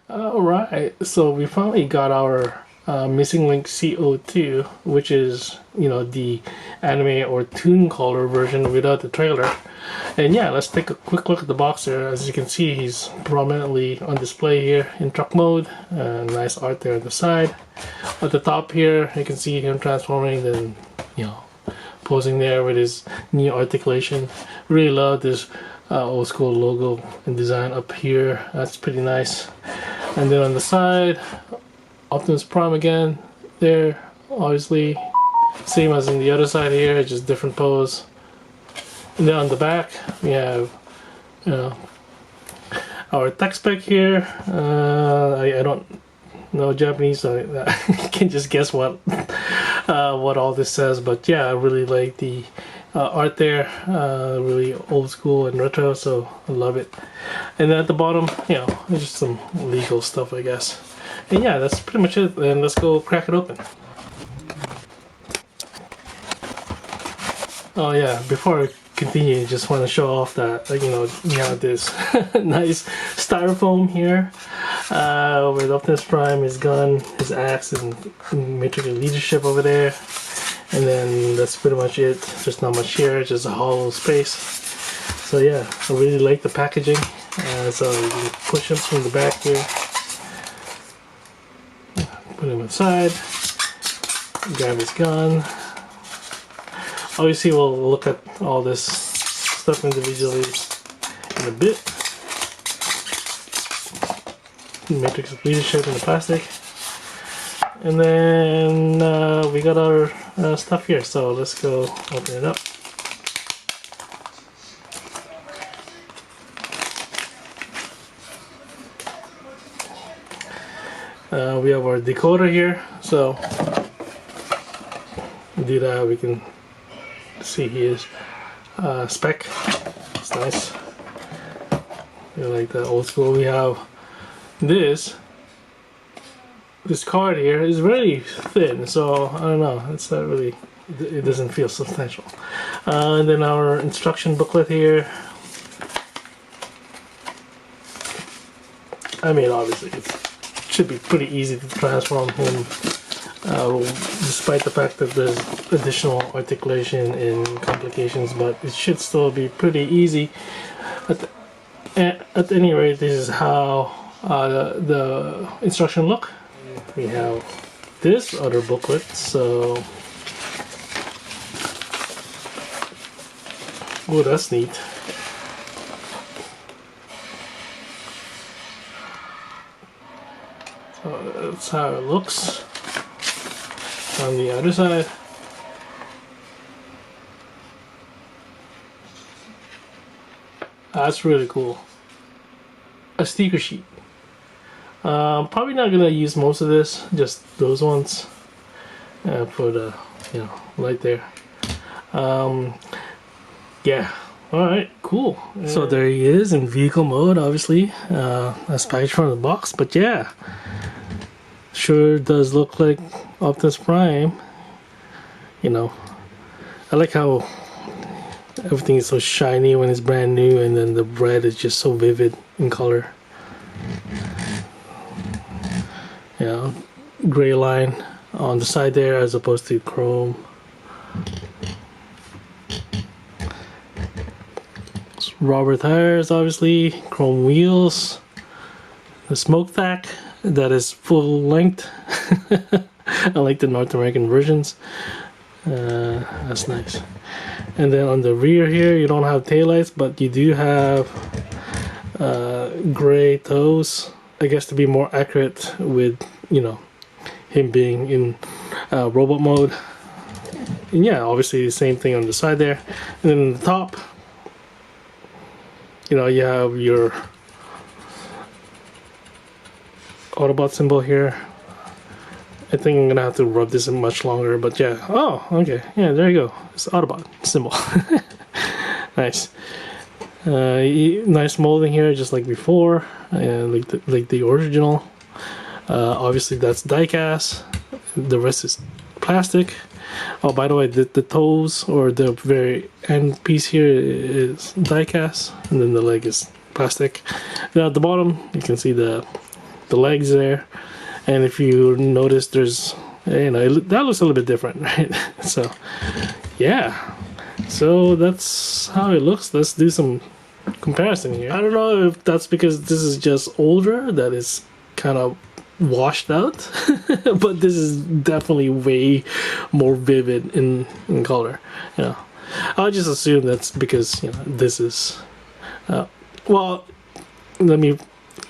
Alright, so we finally got our Missing Link C-02, which is, the anime or Toon Caller version without the trailer. And yeah, let's take a quick look at the box here. As you can see, he's prominently on display here in truck mode. Nice art there on the side. At the top here, you can see him transforming, then, posing there with his new articulation. Really love this old school logo and design up here. That's pretty nice. And then on the side, Optimus Prime again there, obviously same as in the other side here, just different pose. And then on the back we have our tech spec here. I don't know Japanese, so I can just guess what all this says, but yeah, I really like the art there, really old school and retro, so I love it. And then at the bottom, there's just some legal stuff, I guess. And yeah, that's pretty much it. And let's go crack it open. Oh yeah, before I continue, just want to show off that you have this nice styrofoam here with Optimus Prime, his gun, his axe, and Matrix leadership over there. And then that's pretty much it. There's not much here, just a hollow space. So yeah, I really like the packaging. So you can push him from the back here. Put him inside. Grab his gun. Obviously we'll look at all this stuff individually in a bit. Matrix leadership in the plastic. And then we got our stuff here, so let's go open it up. We have our decoder here, so do that. We can see his spec. It's nice. I like that old school. We have this card here is very thin, so I don't know, it's not really, it doesn't feel substantial. And then our instruction booklet here. I mean, obviously it should be pretty easy to transform him, despite the fact that there's additional articulation and complications, but it should still be pretty easy. At any rate, this is how the instruction look. We have this other booklet, so oh, that's neat. So that's how it looks on the other side. That's really cool. A sticker sheet. Probably not gonna use most of this, just those ones for the right there. Yeah, alright, cool. So there he is in vehicle mode, obviously, as packaged from the box. But yeah, sure does look like Optimus Prime. I like how everything is so shiny when it's brand new, and then the red is just so vivid in color. Gray line on the side there as opposed to chrome. Rubber tires, obviously, chrome wheels, the smoke vac that is full length. I like the North American versions. That's nice. And then on the rear here, you don't have taillights, but you do have gray toes, I guess, to be more accurate with him being in robot mode. And yeah, obviously the same thing on the side there. And then on the top, you have your Autobot symbol here. I think I'm gonna have to rub this in much longer, but yeah. Oh, okay. Yeah, there you go. It's the Autobot symbol. Nice. Nice molding here, just like before, like the original. Obviously that's die-cast. The rest is plastic. Oh, by the way, the toes or the very end piece here is die-cast, and then the leg is plastic. Then at the bottom, you can see the the legs there, and if you notice, there's that looks a little bit different, right? So yeah, so that's how it looks. Let's do some comparison here. I don't know if that's because this is just older, that is kind of washed out, but this is definitely way more vivid in color. I'll just assume that's because this is well, let me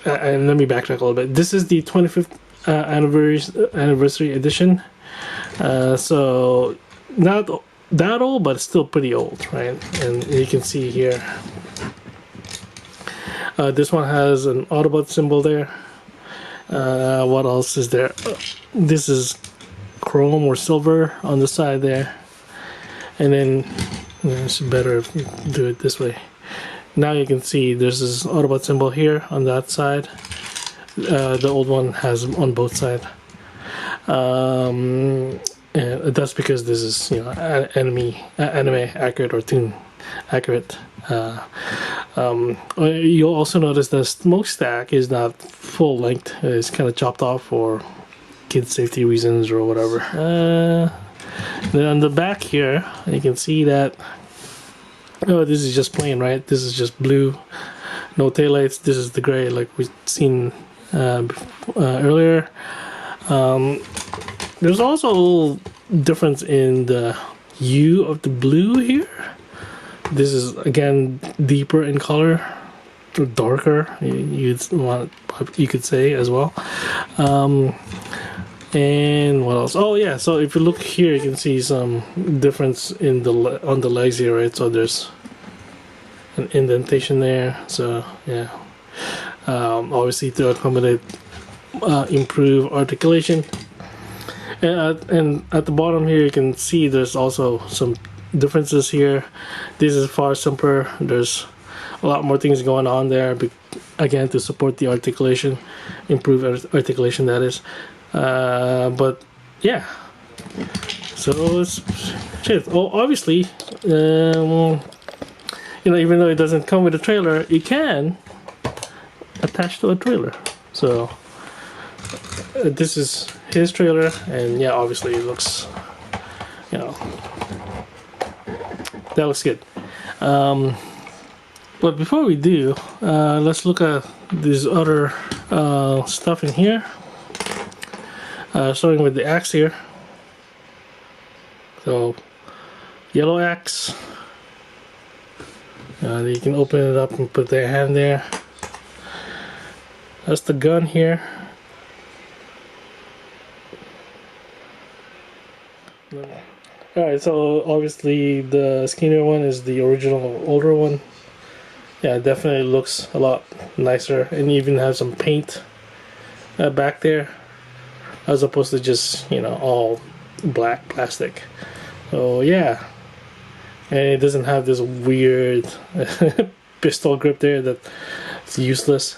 backtrack a little bit. This is the 25th anniversary edition, so not that old, but it's still pretty old, right? And you can see here, this one has an Autobot symbol there. What else is there? This is chrome or silver on the side there, and then it's better if you do it this way. Now you can see there's this Autobot symbol here on that side. The old one has on both sides. And that's because this is anime accurate or toon accurate. You'll also notice the smokestack is not full length. It's kind of chopped off for kid safety reasons or whatever. Then on the back here, you can see that this is just plain, right? This is just blue, no taillights. This is the gray, like we've seen earlier. There's also a little difference in the hue of the blue here. This is again deeper in color, or darker. You could say as well. And what else? Oh yeah. So if you look here, you can see some difference in on the legs here, right? So there's an indentation there. So yeah. Obviously to accommodate improve articulation. And at the bottom here, you can see there's also some differences here. This is far simpler. There's a lot more things going on there, again, to support the articulation, improve articulation, that is. But yeah, so it's shit. Oh, obviously, even though it doesn't come with a trailer, you can attach to a trailer. So this is his trailer, and yeah, obviously it looks, that looks good. But before we do, let's look at this other stuff in here. Starting with the axe here. So, yellow axe. You can open it up and put their hand there. That's the gun here. Alright, so obviously the skinnier one is the original older one. Yeah, it definitely looks a lot nicer, and even has some paint back there, as opposed to just all black plastic. So yeah, and it doesn't have this weird pistol grip there that's useless.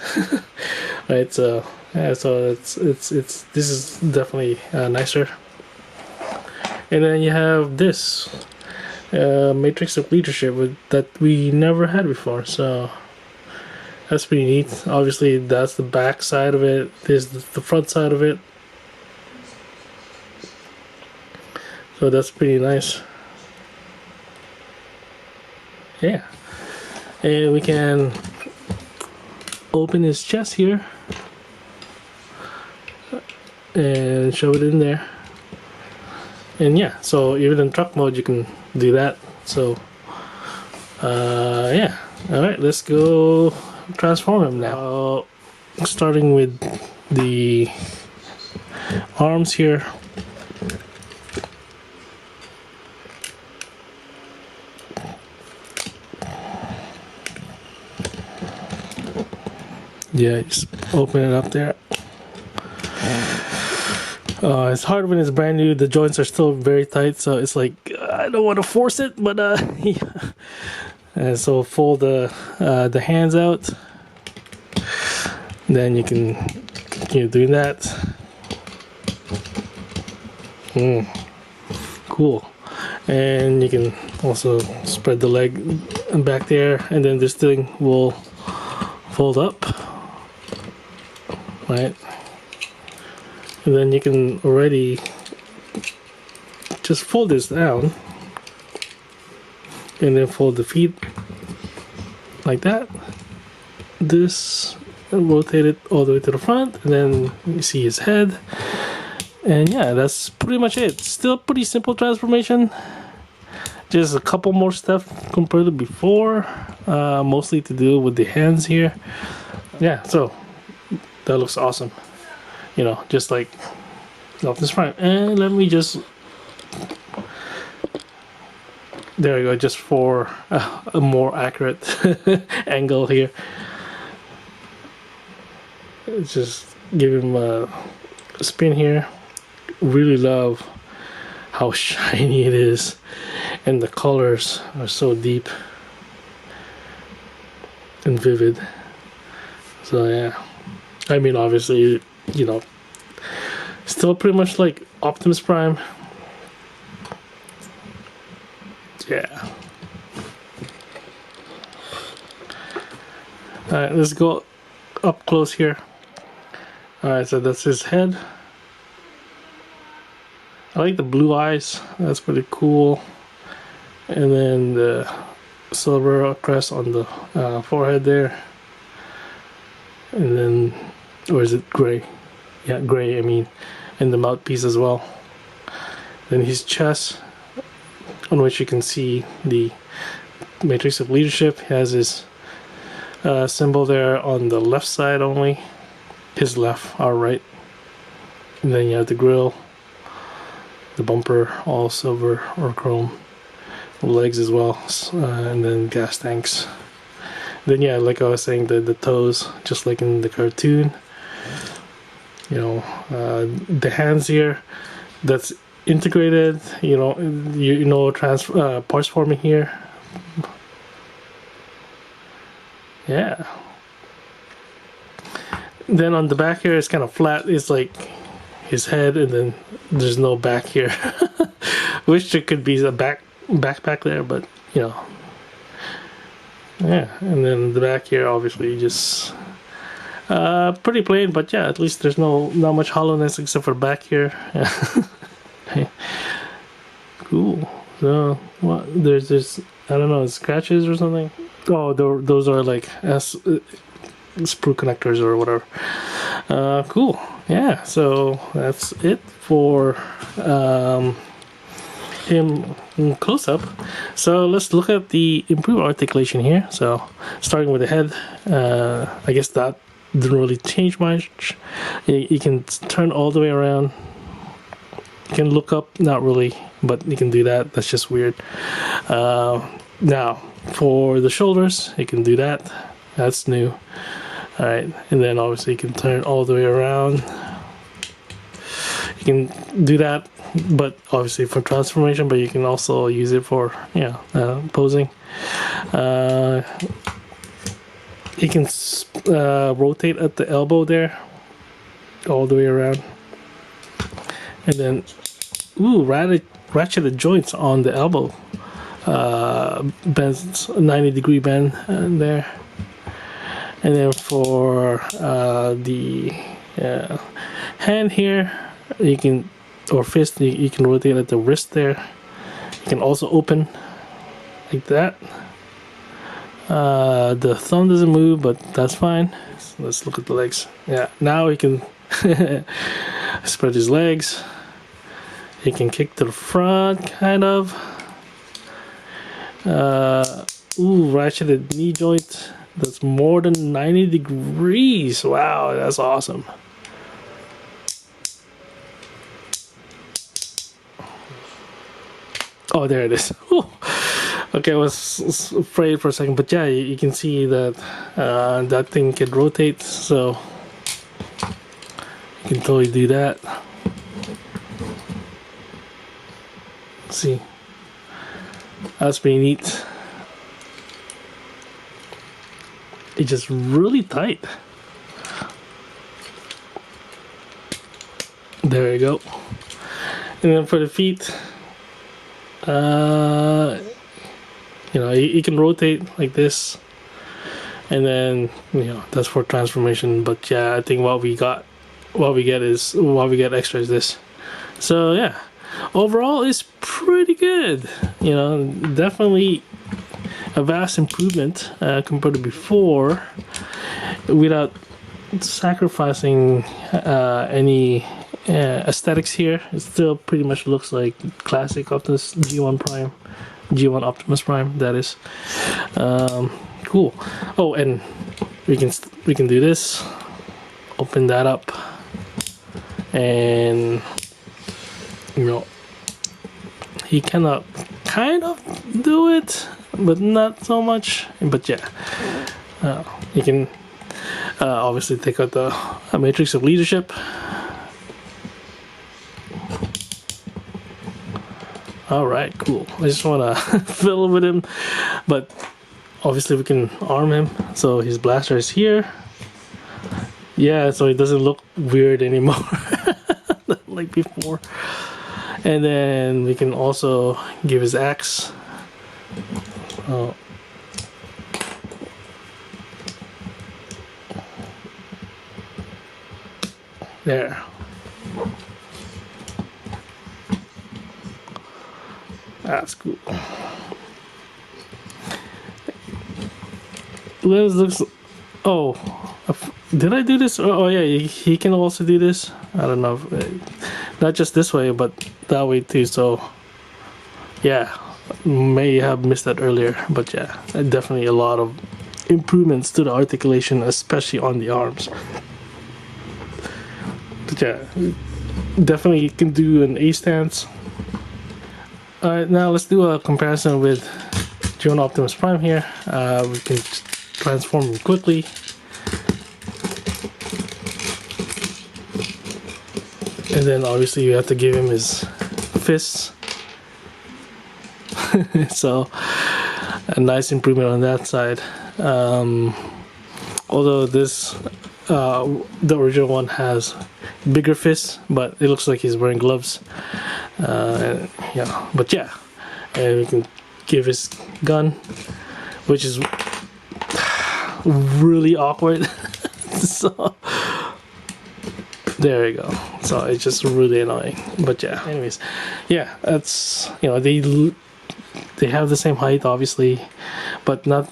Right? So yeah, so this is definitely nicer. And then you have this matrix of leadership that we never had before, so that's pretty neat. Obviously that's the back side of it. This is the front side of it, so that's pretty nice. Yeah, and we can open his chest here and show it in there. And yeah, so even in truck mode you can do that. So yeah, alright, let's go transform him now. Starting with the arms here. Yeah, just open it up there. It's hard when it's brand new. The joints are still very tight, so it's like I don't want to force it, but yeah. And so fold the hands out. Then you can continue doing that. Cool. And you can also spread the leg back there, and then this thing will fold up right? And then you can already just fold this down and then fold the feet like that. This, and rotate it all the way to the front, and then you see his head. And yeah, that's pretty much it. Still pretty simple transformation. Just a couple more steps compared to before, mostly to do with the hands here. Yeah, so that looks awesome. You know, just like Optimus Prime. And let me just, there we go, just for a more accurate angle here. Just give him a spin here. Really love how shiny it is, and the colors are so deep and vivid. So yeah, I mean, obviously, you know, still pretty much like Optimus Prime. Yeah. Alright, let's go up close here. Alright, so that's his head. I like the blue eyes, that's pretty cool. And then the silver crest on the forehead there. And then, or is it gray? Yeah, gray, I mean. And the mouthpiece as well. Then his chest, on which you can see the matrix of leadership. He has his symbol there on the left side only. His left, our right. And then you have the grill, the bumper, all silver or chrome. Legs as well, and then gas tanks. Then yeah, like I was saying, the toes, just like in the cartoon. You know, the hands here, that's integrated. You know, parts forming here. Yeah. Then on the back here, it's kind of flat. It's like his head, and then there's no back here. Wish there could be a backpack there, but you know. Yeah, and then the back here, obviously, just pretty plain, but yeah, at least there's not much hollowness except for back here. Cool. So what? There's this, I don't know, scratches or something. Oh, those are like sprue connectors or whatever. Cool. Yeah. So that's it for him in close up. So let's look at the improved articulation here. So starting with the head, I guess that didn't really change much. You can turn all the way around. You can look up, not really, but you can do that. That's just weird. Now for the shoulders, you can do that. That's new. All right, and then obviously you can turn all the way around. You can do that, but obviously for transformation, but you can also use it for, you know, posing. You can rotate at the elbow there, all the way around. And then, ooh, ratcheted joints on the elbow. Bends, 90-degree bend there. And then for the hand here, you can, or fist, you can rotate at the wrist there. You can also open like that. The thumb doesn't move, but that's fine. So let's look at the legs. Yeah, now he can spread his legs. He can kick to the front, kind of. Ooh, ratcheted knee joint. That's more than 90 degrees. Wow, that's awesome. Oh, there it is. Ooh. Okay, I was afraid for a second, but yeah, you can see that that thing can rotate, so you can totally do that. See, that's pretty neat. It's just really tight. There you go. And then for the feet, you know, you can rotate like this. and then that's for transformation. But yeah, I think what we get extra is this. So yeah, overall it's pretty good. Definitely a vast improvement compared to before, without sacrificing any aesthetics here. It still pretty much looks like classic Optimus G1 Optimus Prime, that is. Cool. Oh, and we can do this. Open that up, and he cannot kind of do it, but not so much. But yeah, you can obviously take out the matrix of leadership. Alright, cool. I just want to fiddle with him, but obviously we can arm him. So his blaster is here. Yeah, so it doesn't look weird anymore like before. And then we can also give his axe. Oh. There. That's cool. Looks. Oh, did I do this? Oh yeah, he can also do this. I don't know, not just this way, but that way too. So yeah, may have missed that earlier, but yeah, definitely a lot of improvements to the articulation, especially on the arms. But yeah, definitely can do an A stance. Alright, now let's do a comparison with G1 Optimus Prime here. We can transform him quickly. And then obviously you have to give him his fists. So a nice improvement on that side. Although this the original one has bigger fists, but it looks like he's wearing gloves. But yeah, and we can give his gun, which is really awkward. So there you go. So it's just really annoying. But yeah, anyways, yeah, that's they have the same height obviously, but not.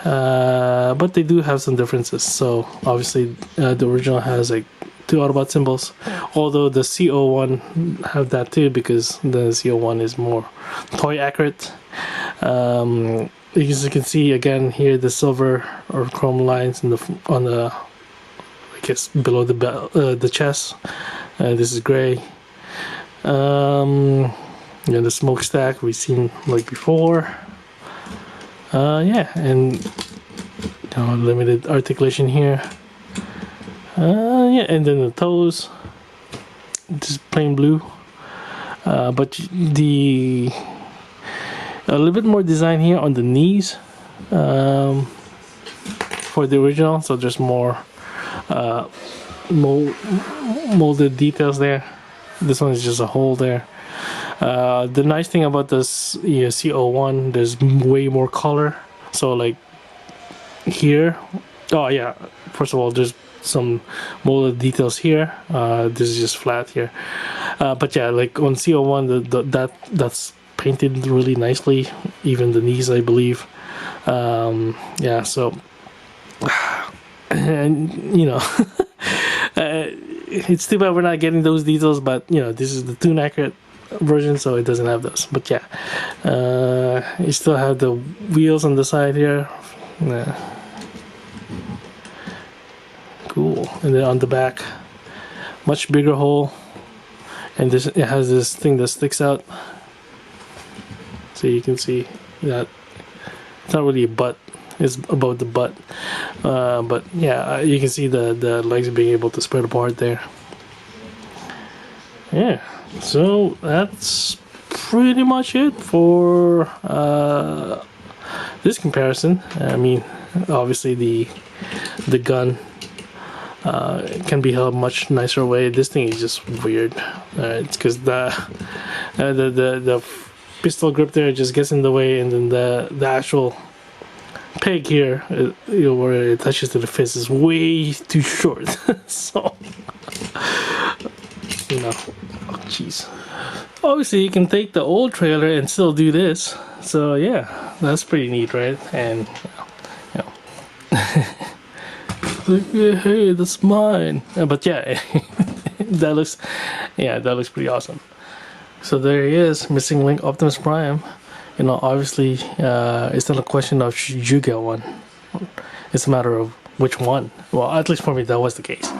But they do have some differences. So obviously, the original has like 2 Autobot symbols, although the C-01 have that too, because the C-01 is more toy accurate. As you can see again here, the silver or chrome lines on the I guess below the chest. This is gray. The smokestack we've seen like before. Yeah, and limited articulation here. Yeah, and then the toes, just plain blue. But a little bit more design here on the knees for the original. So there's more molded details there. This one is just a hole there. The nice thing about this C-01, there's way more color. So like here, oh yeah, first of all, there's some molded details here. This is just flat here. But yeah, like on C-01, that's painted really nicely. Even the knees, I believe. Yeah, so and it's too bad we're not getting those details. But this is the Toon accurate version, so it doesn't have those. But yeah, you still have the wheels on the side here. Cool. And then on the back, much bigger hole, and it has this thing that sticks out, so you can see that it's not really a butt, it's above the butt. But yeah, you can see the legs being able to spread apart there. Yeah, so that's pretty much it for this comparison. I mean, obviously the gun can be held much nicer way. This thing is just weird. It's because the pistol grip there just gets in the way, and then the actual peg here, where it attaches to the fist, is way too short. So, you know, oh jeez. Obviously, you can take the old trailer and still do this. So yeah, that's pretty neat, right? And you know, hey, that's mine. But yeah, that looks pretty awesome. So there he is, missing link Optimus Prime. You know, obviously, it's not a question of should you get one. It's a matter of which one. Well, at least for me, that was the case.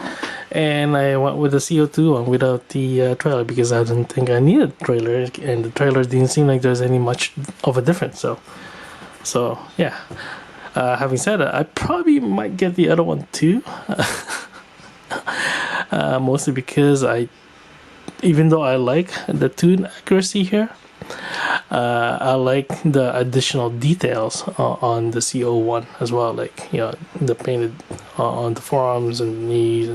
And I went with the C-02 one without the trailer because I didn't think I needed a trailer, and the trailer didn't seem like there's any much of a difference. So yeah. Having said that, I probably might get the other one too. Mostly because even though I like the tune accuracy here, I like the additional details on the C01 as well, like, you know, the painted on the forearms and knees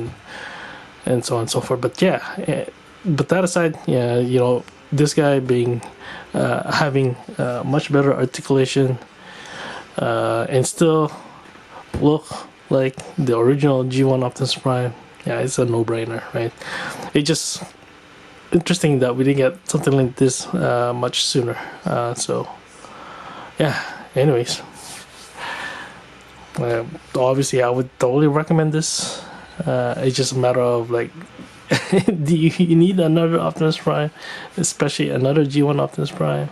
and so on and so forth. But yeah, but that aside, yeah, you know, this guy being having much better articulation and still look like the original G1 Optimus Prime, yeah, it's a no-brainer, right? It just interesting that we didn't get something like this much sooner. So yeah, anyways, obviously I would totally recommend this. It's just a matter of like, do you need another Optimus Prime, especially another G1 Optimus Prime,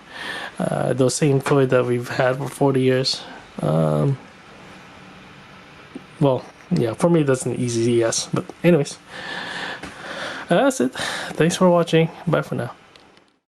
those same toy that we've had for 40 years? Well, yeah, for me that's an easy yes. But anyways, that's it. Thanks for watching. Bye for now.